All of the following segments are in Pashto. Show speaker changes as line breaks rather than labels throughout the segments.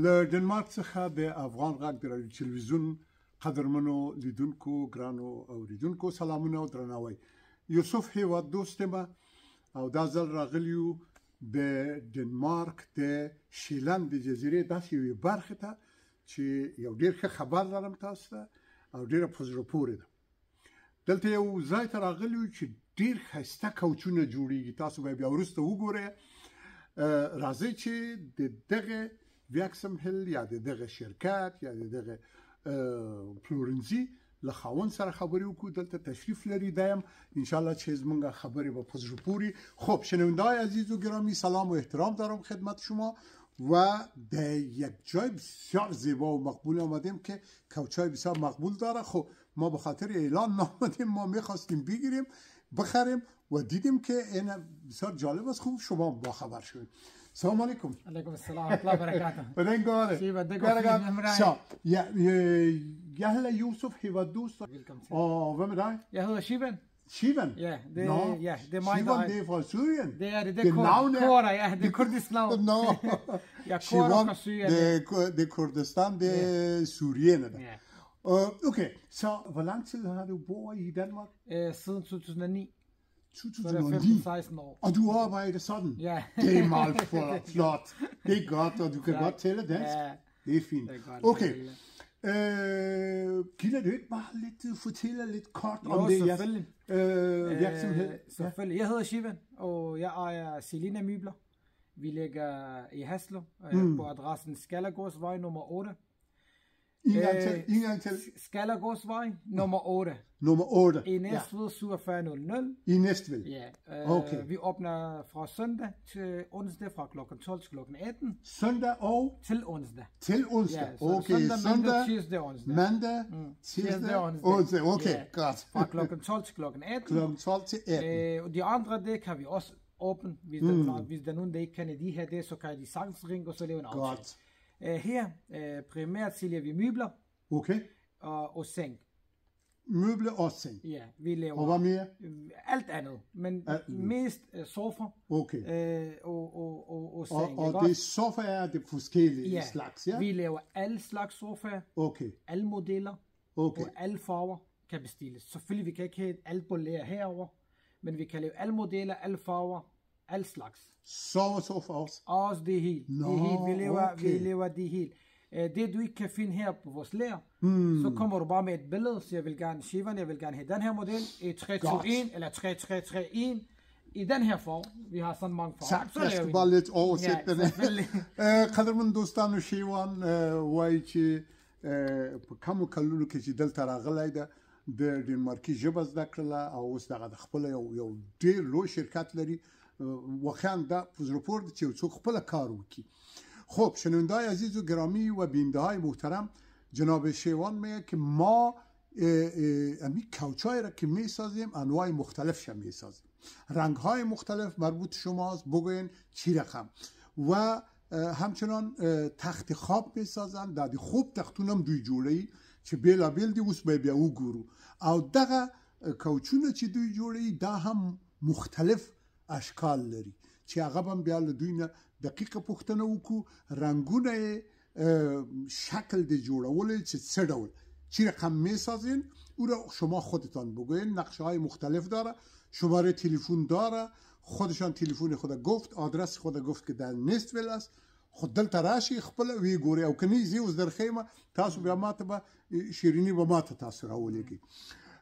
له ډنمارک څخه د افغان غږ د رادیو تلویزیون قدرمنو لیدونکو ګرانو اوریدونکو سلامونه او درناوی. یوسف هیواد دوست ما او دا ځل راغلیو د ډنمارک د شیلند جزیرې داسې یوې برخې ته چې یو ډېر ښه خبر لرم تاسو ته او ډېره په زړه پورې ده. دلته یو ځای ته راغلیو چې ډېر ښایسته کوچونه جوړیږي. تاسو به بیا وروسته وګورئ. راځئ چې د دغه ویکسمهل یا د دغه شرکت یا د دغه پلورنځي له خاوند سره خبرې وکړو. دلته تشریف لري دایم ان شاء الله چې زمونږ خبرې به په زړه پورې. خب شنونده‌های عزیز و گرامی سلام و احترام دارم خدمت شما و در یک جای بسیار زیبا و مقبول آمدیم که کوچای بسیار مقبول داره. خب ما به خاطر اعلان نامدیم، ما میخواستیم بگیریم بخریم و دیدیم که این بسیار جالب است. خوب شما با خبر شدید. السلام عليكم.
عليكم السلام ورحمة الله وبركاته.
بدين قاري.
شيبة دقيقة.
شا يا هلا يوسف هيفا دوست. vem är det?
Jag heter Shivan.
Shivan?
Ja, det är mig.
Shivan det är från Syrien.
Det är Kora, ja, det är kurdiskt navn.
No.
Ja, Kora från Syrien.
Det är Kurdistan, det är Syrien. Okay, så hvor lang tid har du boet i Danmark?
Siden 2009.
2009.
15-16 år.
Og du arbejder sådan?
Ja.
Det er meget flot. Det er godt, og du kan godt tælle dansk.
Ja.
Det er fint.
Det er godt,
okay. Gider du ikke bare fortælle lidt kort om det?
Selvfølgelig.
Virksomhed?
Selvfølgelig. Jeg hedder Shivan, og jeg ejer Selina Møbler. Vi ligger i Haslev på adressen Skallergårdsvej nummer 8.
En gang til.
Skallergårdsvej nummer 8.
Nummer 8.
I Næstved 4700.
I Næstved?
Ja.
Okay.
Vi åbner fra søndag til onsdag fra kl. 12 til kl. 18.
Søndag og?
Til onsdag.
Til onsdag?
Ja,
okay.
Søndag, tirsdag, onsdag.
Mandag, tirsdag, onsdag. Okay,
ja.
godt.
Fra kl. 12 til kl. 18.
Kl. 12 til 18.
Og de andre, det kan vi også åbne. Hvis der er nogen, der ikke kan de her, det, så kan de sagtens ringe og så lave en aftale.
Godt.
Her primært sælger vi møbler.
Okay.
Og seng.
Møbler og seng?
Ja, vi laver...
Og hvad mere?
Alt andet, men mest sofa.
Okay.
Og seng.
Og det sofa er det forskellige slags, ja?
Vi laver alle slags sofaer.
Okay.
Alle modeller.
Okay.
Og alle farver kan bestilles. Selvfølgelig, vi kan ikke have alt bolære herover, men vi kan lave alle modeller, alle farver, alle slags.
Sofa også?
Også det hele. Vi laver det hele. Det du ikke kan finde her på vores lager, så kommer du bare med et billede, så jeg vil gerne Shivan, jeg vil gerne have den her model, et 321 eller 3331 i den her farve. Vi har sådan mange farver.
Tak, jeg skal bare lidt oversætte den. قدرمن دوستانو شیوان وایي چې په کومو کلونو کې چې دلته راغلی ده د ډنمارکي ژبه زده کړله او اوس دغه د خپل یو ډېر لوی شرکت لري. واقعا دا په زړه پورې ده چې یو څوک خپله کار وکړي. خب شنونده‌های عزیز و گرامی و بیننده‌های محترم، جناب شیوان میگه که ما امی کوچای را که میسازیم انواع مختلفش میسازیم، رنگ‌های مختلف مربوط شماست، بگوین چی رقم. و همچنان تخت خواب میسازن، دادی خوب تختونم دوی جوړی چې بیلا بیل دی اوس به بیا وګورو. او دغه کوچونه چې دوی جوړی دا هم مختلف اشکال لري چې هغه هم بیا له دوی نه دقیقه پوښتنه وکړو رنگونه شکل د جوړولو چې څه ډول چی رقم میسازین او را شما خودتان بگوین. نقشه های مختلف داره، شماره تلفن داره، خودشان تلفن خود گفت، آدرس خود گفت که در نیستویل است. خود دلته راشي خپل وی ګوري او کني زی اوس درخېما تاسو بیا ماته به شیرینی به ماته تاسو راولېږي.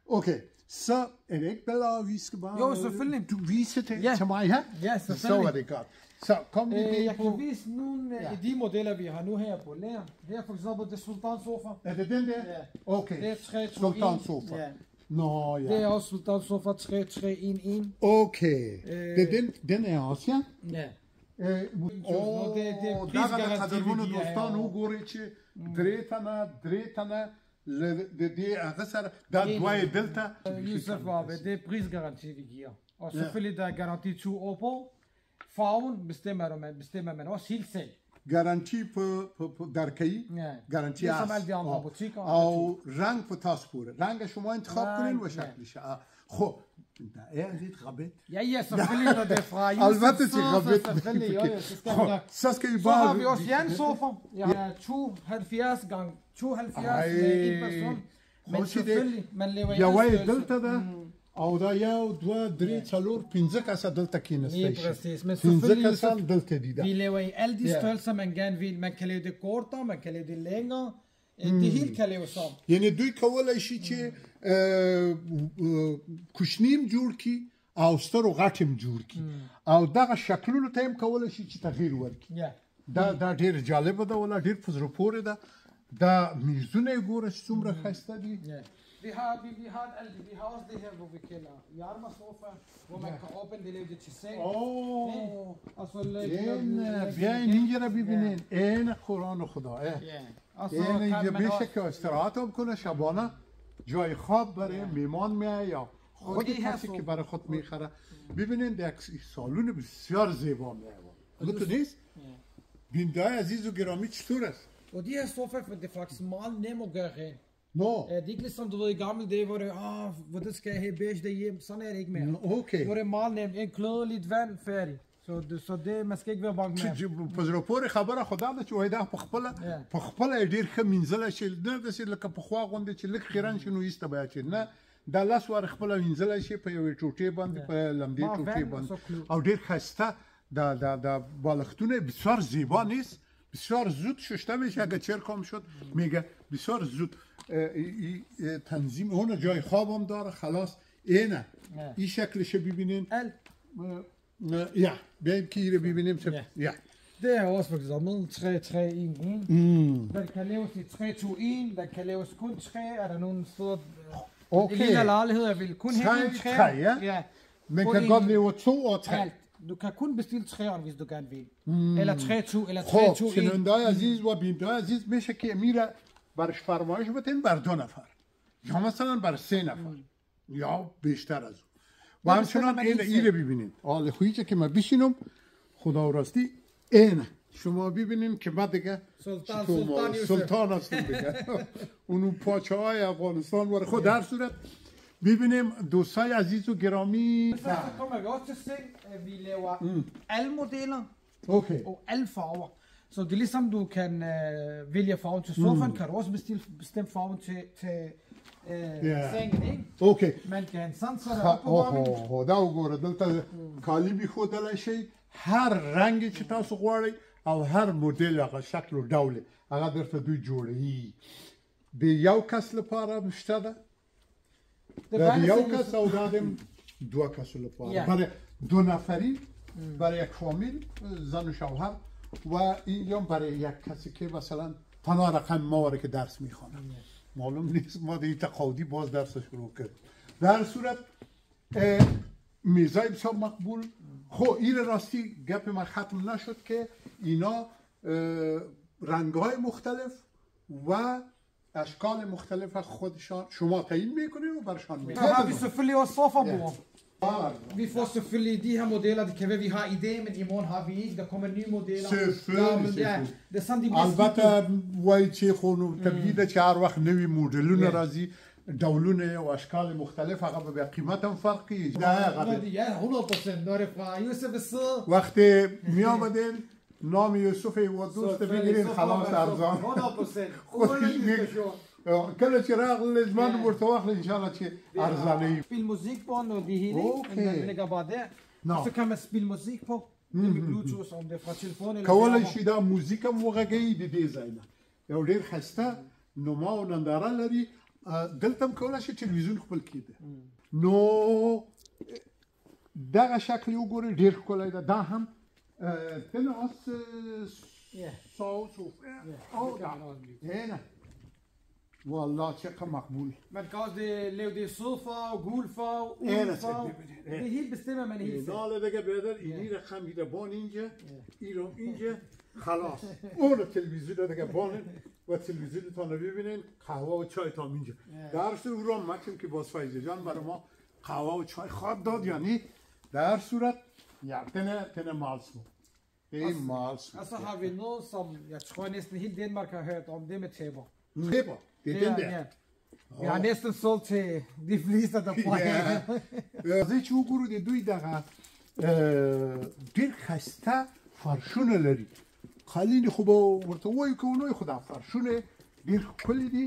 Okay, så er det ikke bedre, at vi skal bare...
Jo, selvfølgelig.
Du viser det til mig her?
Ja, selvfølgelig.
Så er det godt. Så kom vi
jeg kan vise nogle af de modeller, vi har nu her på lager. Her for eksempel det Sultan sofa.
Er det den der?
Ja.
Okay.
Det er 321.
Sultan sofa.
Ja.
Nå, ja.
Det er også Sultan sofa 3311.
Okay. Den er også, ja?
Ja.
ده قدرمنو دوستان وګورئ چې درې تنه د دې هغه سره دا دوه دلته
Yusuf Wabe, det er prisgaranti vi giver. Og selvfølgelig der er garanti 2 år på. Farven bestemmer man også helt selv.
گارانتی درکی گارانتی است او رنگ په تاسو پوره رنگ شما انتخاب کنین و شکلش خب
Er sieht Rabbit.
Ja, selvfølgelig, når det er fra Yusuf.
البته چی Rabbit. Så skal vi bare...
Så har vi også jernsofa. Jeg har 72 gange 72 med en person. Men selvfølgelig, man lever i
یوه دلته ده او دا یو دو درې څلور پنځه کسه دلته کېنستی شي
præcis. Men
پنځه
selvfølgelig,
کسان دلته دي
vi lever i alle de størrelser, man gerne vil. Man kan lave det kortere, man kan lave det længere. Det hele kan laves om.
یعنی دوی کولای شي چې کوچنیم جوړ کی او ستر او غټم جوړ کی او دغه شکلونو ته هم کولای شي چې تغییر ورکړي دا ډیر جالب ده ولا ډیر په زړه پورې ده دا میزونه ګوره څومره ښایسته دي
Vi har også det her, hvor vi kalder Jarma-sofa, hvor man kan åbne det, lave det til seng. Og så
بیاین اینجا را ببینین این قرآن خدا این اینجا بشه که استراحت هم کنه شبانه جای خواب برای میمان میای یا خود کسی که برای خود میخره ببینین یک سالون بسیار زیبا میای تو نیست؟ بینده عزیز و گرامی چطور است؟
Og de her sofaer, det er faktisk meget nemt at gøre rent.
Nå.
Det er ikke ligesom du ved i gamle dage, hvor det hvor det skal have beige derhjemme. Sådan er det ikke mere.
Okay.
Hvor det er meget nemt. En kløde, lidt vand, færdig. Så det, man skal ikke være bange med.
په زړه پورې خبره خدا ده چې وای دا په خپله ډېر ښه مینځلی شي نه داسې لکه پخوا غوندې چې لږ خیرن شي نو ایسته به اچي نه دا لس واره خپله مینځلی شي په یوې ټوټې باندې په لمدې ټوټې باندې او ډېر ښایسته دا بالښتونه بسیار زیبا نیست بسیار زود شسته میشه اگه چرکام شد میگه بسیار زود تنظیم اون جای خوابم داره خلاص اینه این شکلش ببینین ja بیاییم که ایره ببینیم ja
Det er også for eksempel 3-3-1-1. Den kan laves i 3-2-1, den kan laves kun 3. Er der nogen steder i lille lejligheder vil kun have en 3?
Ja. Men kan godt lave 2 og 3.
Du kan kun bestille 3'eren, hvis du gerne vil. Eller 3-2 eller 3-2-1.
خب شنونده‌های عزیز و بیننده‌های عزیز میشه که میره برش فرمایش بدین بر 2 نفر یا مثلا بر 3 نفر یا بیشتر از اون و همچنان این رو ببینید حال خویی که من بشینم خدا راستی این شما ببینید که من دیگه سلطان هستم دیگه اونو پاچه های افغانستان وره خود در صورت ببینیم دوستای عزیز و گرامی
Så kommer vi også til seng. Vi laver alle modeller og alle farver. Så det er ligesom du kan vælge farven til sofaen, kan du også bestemme farven til sengen, ikke?
Okay.
Man kan sansere opvarmning.
دا وګوره دلته کالی به خودلای شي هر رنگی چې تاسو غواړئ او هر مدل هغه شکل او ډول هغه درته دوی جوړوي د یو کس لپاره شته ده د یو کس او دادم 2 کس لپاره برای 2 نفری برای یک فامیل زن و شوهر و این برای یک کسی که مثلا تنها رقم ما که درس میخوانه معلوم نیست ما دیگه تقاعدی باز درس شروع کرد در صورت میزای بسیار مقبول خب این راستی گپ من ختم نشد که اینا رنگ‌های مختلف و اشکال مختلف خودشان شما تعیین میکنید و برشان میکنید.
Så har vi selvfølgelig også sofabord. Vi får selvfølgelig de her modeller, det kan være vi har i dag, men i morgen har vi ikke. Der kommer nye modeller.
Selvfølgelig.
Det er sådan de bliver
البته وای چې خو نو تبدیل چې هر وخت نوی مدلونه راځي دولونه و اشکال مختلف هغه به قیمت هم فرق کوي.
Ja, 100%. Når det fra Yusuf sidder.
وقتی می آمدین نام یوسف و دوست بگیرین خلاص ارزان
100%.
کله چې راغله زمان ورته واخل ان شاء الله چې ارزانه
spille musik på og det hele den ligger bare der så kan man spille musik på med bluetooth om det er fra telefonen eller
کولای شي دا موزیک هم وغږی د دې ځای نه یو ډیر خسته نما او ننداره لري دلته هم کولای شي تلویزیون خپل کیده نو دغه شکل وګورئ ډیر ښکلی ده دا هم تناس صوت او دا والله چقدر مقبول.
Man kan også lave det sødfarve, gulfarve, uldfarve. Det er helt bestemt, man er helt selv.
ناله بگه بیادر اینی رقم میده بان اینجا ایرم اینجا خلاص اون تلویزیون دیگه بانن و تلویزیون تان رو ببینین قهوه و چای تام اینجا در صورت او را مکشم که باز فایزه جان برای ما قهوه و چای خواد داد یعنی در صورت یا تنه مالسمو Helemaal
Altså har vi noget, som jeg tror næsten hele Danmark har hørt om, det med tæpper.
Tæpper, det er den der.
Vi har næsten solgt til de fleste, der bruger det.
زه چې وګورو د دوی دغه ډېر ښایسته فرشونه لري قالینې خو به ورته ووایو که ونه وایو خو دا فرشونه ډېر ښکلي دي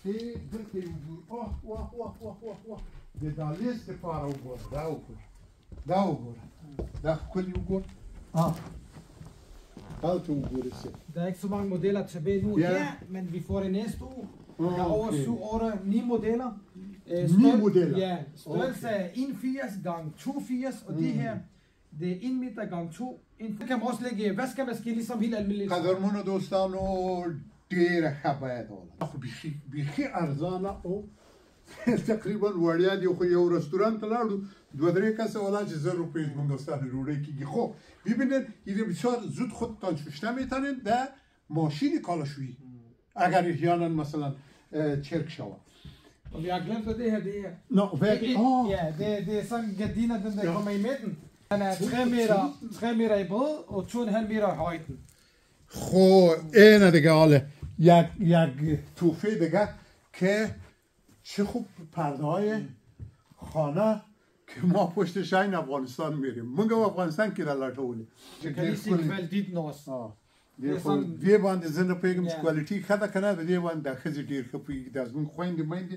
چې دلته یې وګورو واه واه واه واه واه د دهلیز دپاره وګوره دا وګوره دا ښکلي وګوره هلته وګوره
Der er ikke så mange modeller tilbage nu her, men vi får det næste uge. Der er over 9 modeller.
9 modeller?
Ja, størrelse er 1,80 gange 2,80, og det her, det er 1 meter gange 2. Det kan man også lægge vaskemaskine, ligesom helt almindeligt.
قدرمنو دوستانو ډېره ښه بیه ده والله خو بیخي ارزانه او تقریبا وړیا دي خو یو رستوران ته لاړو 2-3 کسه والا چې 1000 روپये زمونږ دوستان روړی کیږي خب ببینید این بسیار زود خودتان شوشته میتونید در ماشین کالاشویی اگر احیانا مثلا چرک شود
Og vi har glemt det her, det her.
Nå, hvad er det?
Ja, det er sådan en gardiner, den der kommer i midten. Den er 3 meter i bred og 2,5 meter i højden.
خو اینه دیگه حاله یک توفه دیگه که چه خوب پرده های خانه که ما پشتش این افغانستان میریم منگه افغانستان که را لطولی دی باندې زه نه پوهېږم چې کوالټي ښه ده که نه د دې باندې دا ښځې ډېر ښه پوهېږي دا زموږ خویندې میندې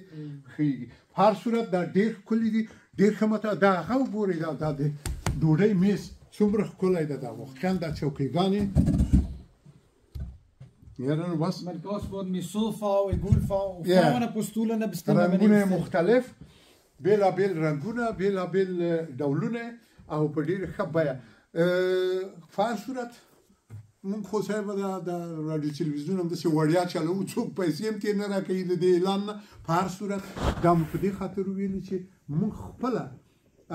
ښهېږي په هر صورت دا ډېر ښکلي دي ډېر ښه مته دا هغه وګورئ دا د ډوډۍ میز څومره ښکلی ده دا واقعا دا چوکیګانې Ja, dan was
man kan også få den i sødfarve, i guldfarve, og farverne på stolene bestemmer man
رنگونه مختلف بېلابېل رنګونه بېلابېل ډولونه او په ډېر ښه بیه په هر صورت مونږ خو صاحب د راډیو تلویزیون همداسې وړیا چلوو څوک پیسې هم ترې نه راکوي د دې اعلان نه په هر صورت دا مو په دې خاطر ویلي چې مونږ خپله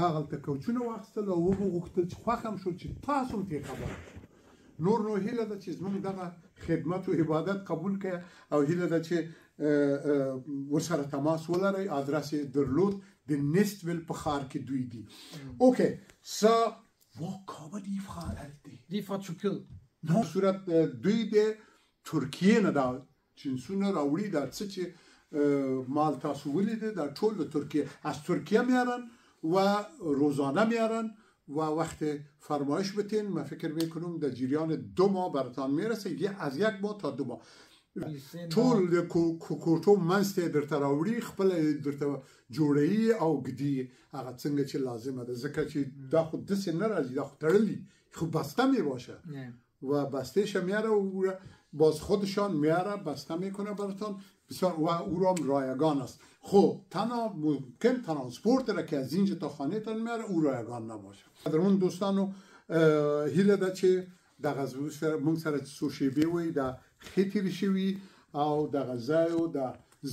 هغلته کوچونه واخیستل او ومو غوښتل چې خوښ هم شو چې تاسو هم ترې خبر نور نو هیله ده چې زموږ دغه خدمت او عبادت قبول کړئ او هیله ده چې ورسره تماس ولرئ ادرس یې درلود د نیستویل په ښار کې دوی دي اوکې så hvor kommer de fra alt det?
De er fra Tyrkiet.
Nå, صورت دوی د ترکیې نه دا جنسونه راوړي دا څه چې مال تاسو ولیده دا ټول د ترکیه از ترکیه میارن و روزانه میارن و وقت فرمایش بتین من فکر میکنم در جریان 2 ماه براتان میرسه از 1 ماه تا 2 ماه ټول د کوټو منځته درته راوړي خپل درته جوړوي او ږدي هغه څنګه چې لازمه ده ځکه چې دا خو داسې نه راځي دا خو تړلی خب بسته می باشه و بستهش میاره و باز خودشان میاره بسته میکنه براتان بسیار و او را رایگان است خب تنها ممکن ترانسپورت را که از اینجا تا خانه تان میاره او رایگان نباشه قدرمن دوستانو هیله ده چې د غزوش مونږ سره سوشیبه وي دا خېتیر شوی او د غزایو د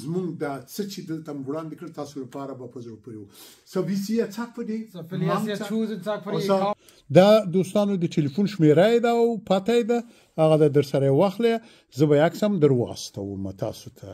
زمونږ د څه چې دلته وړاندې کړ تاسو لپاره به په زړه پورې وو سو وی سی tak for det دا دوستانو د ټلیفون شمیره ده او پته ده هغه در سره واخلې زه به یکسم در واستوم تاسو ته